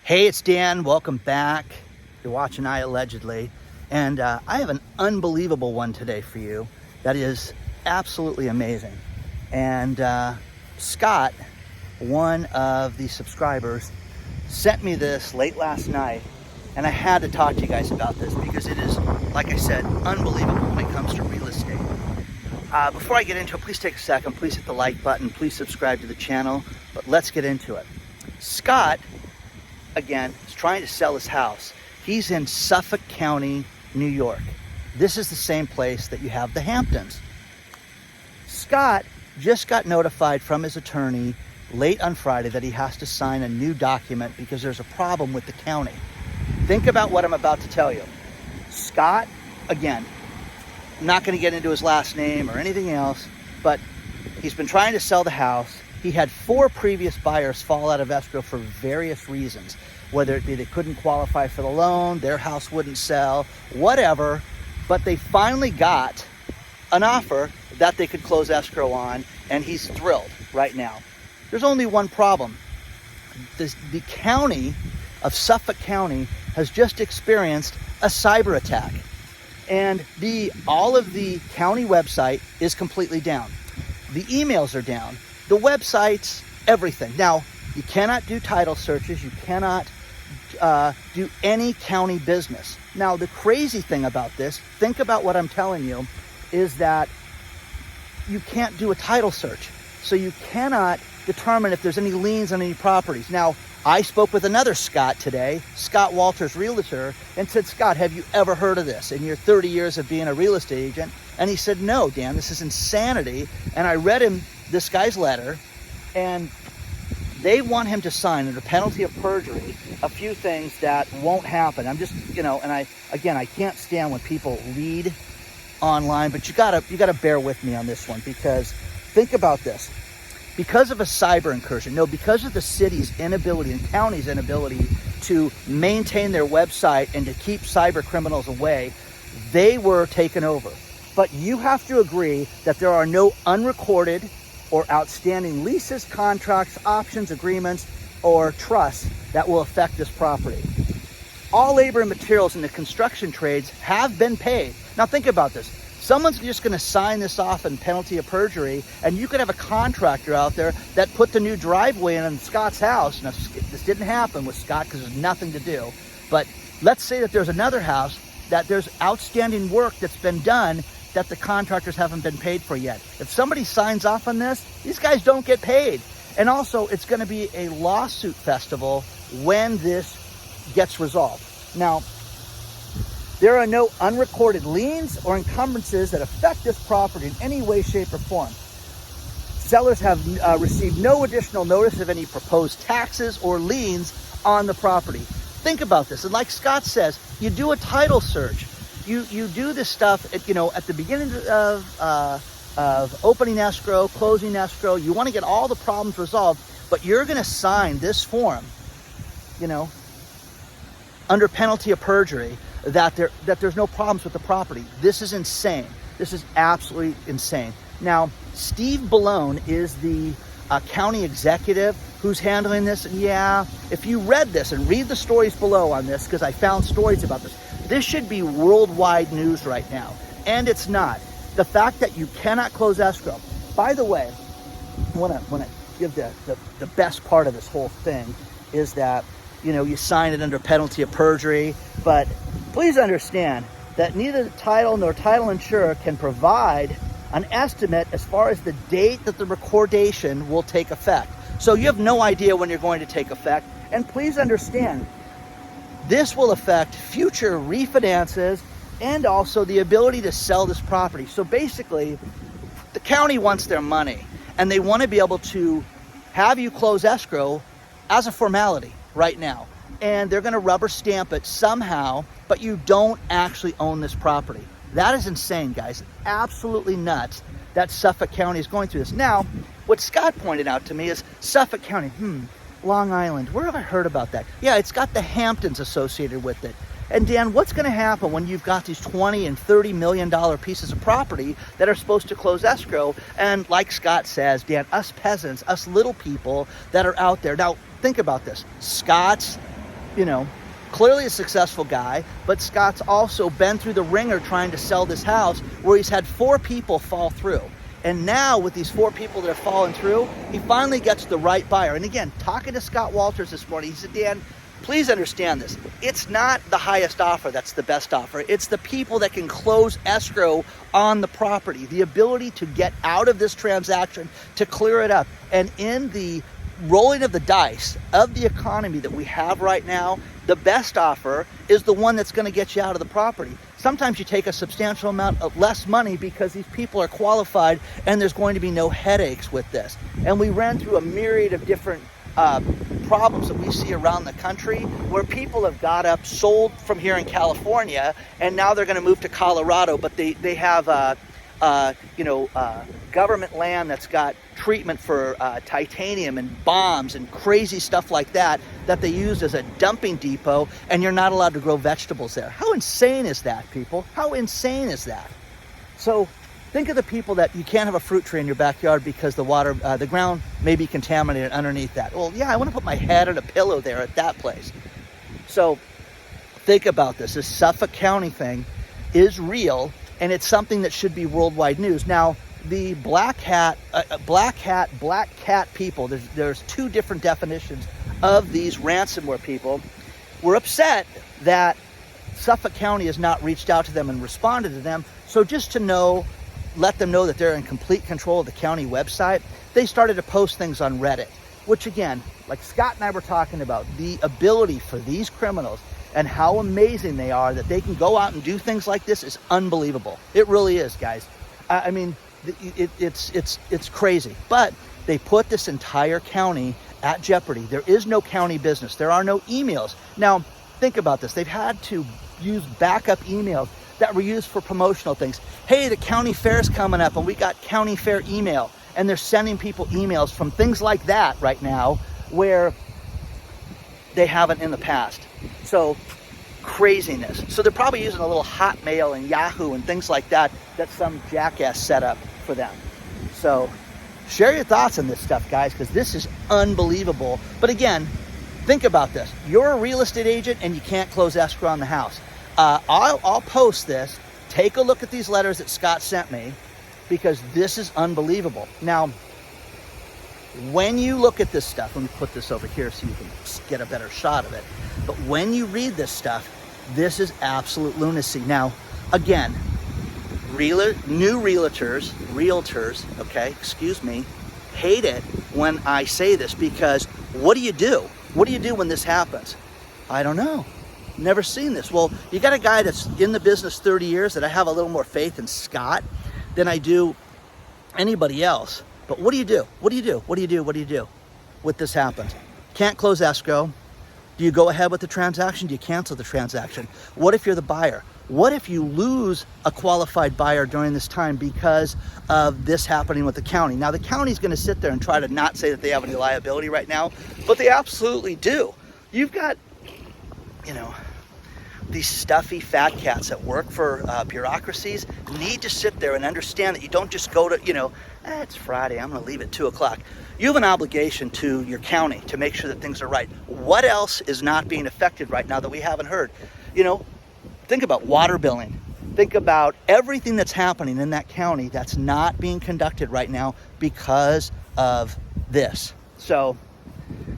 Hey, it's Dan. Welcome back. You're watching iAllegedly. And I have an unbelievable one today for you that is absolutely amazing. And Scott, one of the subscribers, sent me this late last night. And I had to talk to you guys about this because it is, like I said, unbelievable when it comes to real estate. Before I get into it, please take a second. Please hit the like button. Please subscribe to the channel. But let's get into it. Scott, again, is trying to sell his house. He's in Suffolk County, New York. This is the same place that you have the Hamptons. Scott just got notified from his attorney late on Friday that he has to sign a new document because there's a problem with the county. Think about what I'm about to tell you. Scott, again, I'm not going to get into his last name or anything else, but he's been trying to sell the house. He had 4 previous buyers fall out of escrow for various reasons, whether it be they couldn't qualify for the loan, their house wouldn't sell, whatever, but they finally got an offer that they could close escrow on, and he's thrilled right now. There's only one problem. The county of Suffolk County has just experienced a cyber attack, and all of the county website is completely down. The emails are down. The websites, everything. Now, you cannot do title searches. You cannot do any county business. Now, the crazy thing about this, think about what I'm telling you, is that you can't do a title search. So you cannot determine if there's any liens on any properties. Now, I spoke with another Scott today, Scott Walters, realtor, and said, Scott, have you ever heard of this in your 30 years of being a real estate agent? And he said, no, Dan, this is insanity. And I read him this guy's letter, and they want him to sign under penalty of perjury a few things that won't happen. I'm just, and I can't stand when people read online, but you gotta bear with me on this one, because think about this. Because of a cyber incursion, because of the city's inability and county's inability to maintain their website and to keep cyber criminals away, they were taken over. But you have to agree that there are no unrecorded or outstanding leases, contracts, options, agreements, or trusts that will affect this property. All labor and materials in the construction trades have been paid. Now think about this. Someone's just going to sign this off in penalty of perjury, and you could have a contractor out there that put the new driveway in Scott's house. Now, this didn't happen with Scott because there's nothing to do. But let's say that there's another house that there's outstanding work that's been done that the contractors haven't been paid for yet. If somebody signs off on this, these guys don't get paid. And also, it's going to be a lawsuit festival when this gets resolved. Now, there are no unrecorded liens or encumbrances that affect this property in any way, shape, or form. Sellers have received no additional notice of any proposed taxes or liens on the property. Think about this. And like Scott says, you do a title search. You do this stuff at the beginning of opening escrow, closing escrow. You want to get all the problems resolved, but you're going to sign this form, under penalty of perjury, that there's no problems with the property. This is insane. This is absolutely insane. Now, Steve Ballone is the county executive who's handling this. And yeah, if you read this and read the stories below on this, because I found stories about this, this should be worldwide news right now, and it's not. The fact that you cannot close escrow. By the way, I want to give the best part of this whole thing is that you sign it under penalty of perjury, but please understand that neither the title nor title insurer can provide an estimate as far as the date that the recordation will take effect. So you have no idea when you're going to take effect. And please understand, this will affect future refinances and also the ability to sell this property. So basically, the county wants their money, and they want to be able to have you close escrow as a formality right now. And they're going to rubber stamp it somehow, but you don't actually own this property. That is insane, guys. Absolutely nuts that Suffolk County is going through this. Now, what Scott pointed out to me is Suffolk County, Long Island. Where have I heard about that? Yeah, it's got the Hamptons associated with it. And Dan, what's going to happen when you've got these $20 and $30 million pieces of property that are supposed to close escrow? And like Scott says, Dan, us peasants, us little people that are out there. Now, think about this. Scott's you know, clearly a successful guy, but Scott's also been through the ringer trying to sell this house where he's had 4 people fall through. And now with these 4 people that have fallen through, he finally gets the right buyer. And again, talking to Scott Walters this morning, he said, Dan, please understand this. It's not the highest offer that's the best offer. It's the people that can close escrow on the property, the ability to get out of this transaction, to clear it up. And in the rolling of the dice of the economy that we have right now, the best offer is the one that's going to get you out of the property. Sometimes you take a substantial amount of less money because these people are qualified and there's going to be no headaches with this. And we ran through a myriad of different problems that we see around the country where people have got up, sold from here in California, and now they're going to move to Colorado, but they have government land that's got treatment for titanium and bombs and crazy stuff like that they use as a dumping depot, and you're not allowed to grow vegetables there. How insane is that, people? How insane is that? So think of the people that you can't have a fruit tree in your backyard because the ground may be contaminated underneath that. Well, yeah, I want to put my head on a pillow there at that place. So think about this. This Suffolk County thing is real, and it's something that should be worldwide news. Now, the black cat people, there's 2 different definitions of these ransomware people. We're upset that Suffolk County has not reached out to them and responded to them. So just to let them know that they're in complete control of the county website, they started to post things on Reddit, which again, like Scott and I were talking about, the ability for these criminals and how amazing they are that they can go out and do things like this is unbelievable. It really is, guys. I mean, it's crazy. But they put this entire county at jeopardy. There is no county business. There are no emails. Now, think about this. They've had to use backup emails that were used for promotional things. Hey, the county fair's coming up and we got county fair email. And they're sending people emails from things like that right now where they haven't in the past. So craziness. So they're probably using a little Hotmail and Yahoo and things like that some jackass set up for them. So share your thoughts on this stuff, guys, because this is unbelievable. But again, think about this. You're a real estate agent and you can't close escrow on the house. I'll post this. Take a look at these letters that Scott sent me, because this is unbelievable. Now, when you look at this stuff, let me put this over here so you can get a better shot of it. But when you read this stuff, this is absolute lunacy. Now, again, new realtors, hate it when I say this, because what do you do? What do you do when this happens? I don't know. Never seen this. Well, you got a guy that's in the business 30 years that I have a little more faith in Scott than I do anybody else. But what do you do? What do you do? What do you do? What do you do when this happens? Can't close escrow. Do you go ahead with the transaction? Do you cancel the transaction? What if you're the buyer? What if you lose a qualified buyer during this time because of this happening with the county? Now, the county's going to sit there and try to not say that they have any liability right now, but they absolutely do. You've got, these stuffy fat cats that work for bureaucracies need to sit there and understand that you don't just go to, it's Friday, I'm going to leave at 2 o'clock. You have an obligation to your county to make sure that things are right. What else is not being affected right now that we haven't heard? Think about water billing. Think about everything that's happening in that county that's not being conducted right now because of this. So,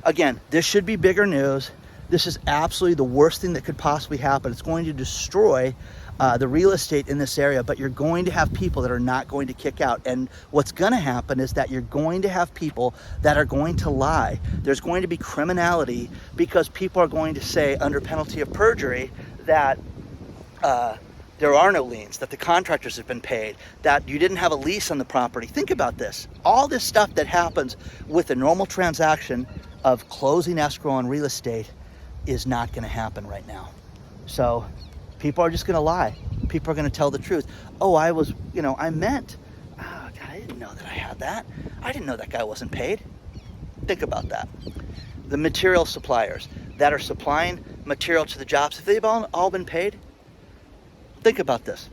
again, this should be bigger news. This is absolutely the worst thing that could possibly happen. It's going to destroy the real estate in this area, but you're going to have people that are not going to kick out. And what's going to happen is that you're going to have people that are going to lie. There's going to be criminality because people are going to say under penalty of perjury that there are no liens, that the contractors have been paid, that you didn't have a lease on the property. Think about this. All this stuff that happens with a normal transaction of closing escrow on real estate is not going to happen right now. So people are just going to lie. People are going to tell the truth. Oh, I meant, oh, God, I didn't know that I had that. I didn't know that guy wasn't paid. Think about that. The material suppliers that are supplying material to the jobs, have they all been paid? Think about this.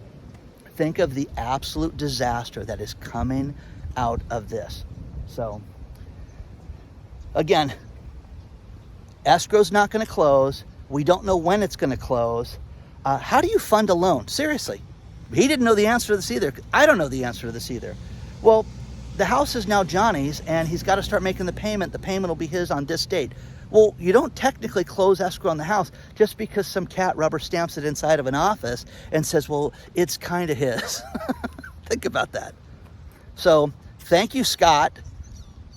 Think of the absolute disaster that is coming out of this. So, again, Escrow's not going to close. We don't know when it's going to close. How do you fund a loan? Seriously. He didn't know the answer to this either. I don't know the answer to this either. Well, the house is now Johnny's, and he's got to start making the payment. The payment will be his on this date. Well, you don't technically close escrow on the house just because some cat rubber stamps it inside of an office and says, well, it's kind of his. Think about that. So thank you, Scott,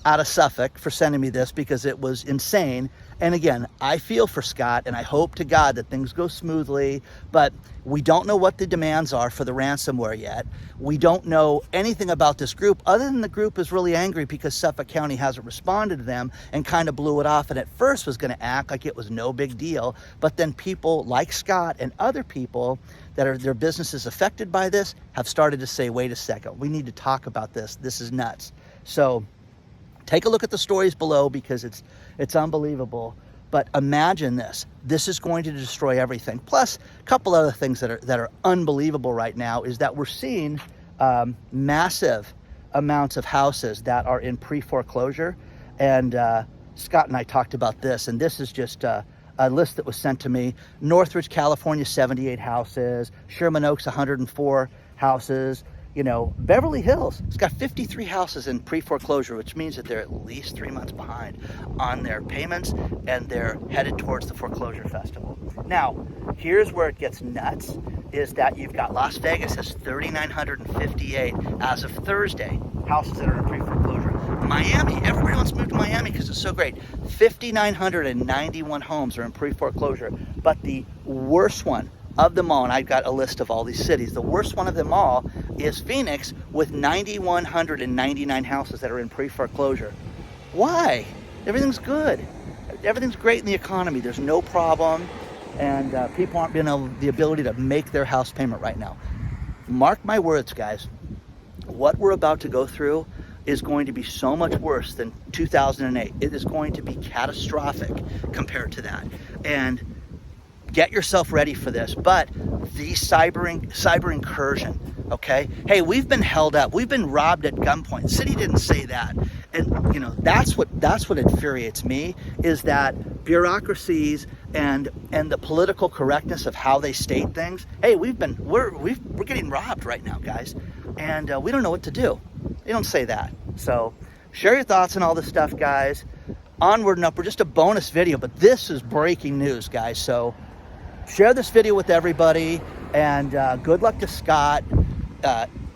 out of Suffolk, for sending me this, because it was insane. And again, I feel for Scott, and I hope to God that things go smoothly, but we don't know what the demands are for the ransomware yet. We don't know anything about this group, other than the group is really angry because Suffolk County hasn't responded to them and kind of blew it off, and at first was going to act like it was no big deal. But then people like Scott and other people that are their businesses affected by this have started to say, wait a second, we need to talk about this. This is nuts. So take a look at the stories below, because it's unbelievable. But imagine this. This is going to destroy everything. Plus, a couple other things that are unbelievable right now is that we're seeing massive amounts of houses that are in pre-foreclosure. And Scott and I talked about this, and this is just a list that was sent to me. Northridge, California, 78 houses. Sherman Oaks, 104 houses. You know, Beverly Hills, it's got 53 houses in pre-foreclosure, which means that they're at least 3 months behind on their payments, and they're headed towards the foreclosure festival. Now, here's where it gets nuts, is that you've got Las Vegas has 3,958 as of Thursday, houses that are in pre-foreclosure. Miami, everybody wants to move to Miami because it's so great. 5,991 homes are in pre-foreclosure, but the worst one of them all, and I've got a list of all these cities, the worst one of them all is Phoenix, with 9,199 houses that are in pre-foreclosure. Why? Everything's good. Everything's great in the economy. There's no problem, and people aren't being able the ability to make their house payment right now. Mark my words, guys. What we're about to go through is going to be so much worse than 2008. It is going to be catastrophic compared to that. And get yourself ready for this. But the cyber incursion, okay? Hey, we've been held up. We've been robbed at gunpoint. The city didn't say that. And you know, that's what infuriates me, is that bureaucracies and the political correctness of how they state things. Hey, we're getting robbed right now, guys. And we don't know what to do. They don't say that. So share your thoughts on all this stuff, guys. Onward and Upward, just a bonus video, but this is breaking news, guys. So share this video with everybody, and good luck to Scott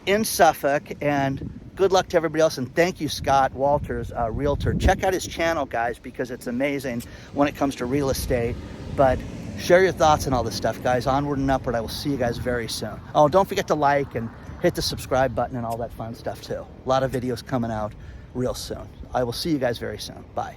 in Suffolk, and good luck to everybody else. And thank you, Scott Walters, realtor. Check out his channel, guys, because it's amazing when it comes to real estate. But share your thoughts on all this stuff, guys. Onward and Upward. I will see you guys very soon. Oh, don't forget to like and hit the subscribe button and all that fun stuff too. A lot of videos coming out real soon. I will see you guys very soon. Bye.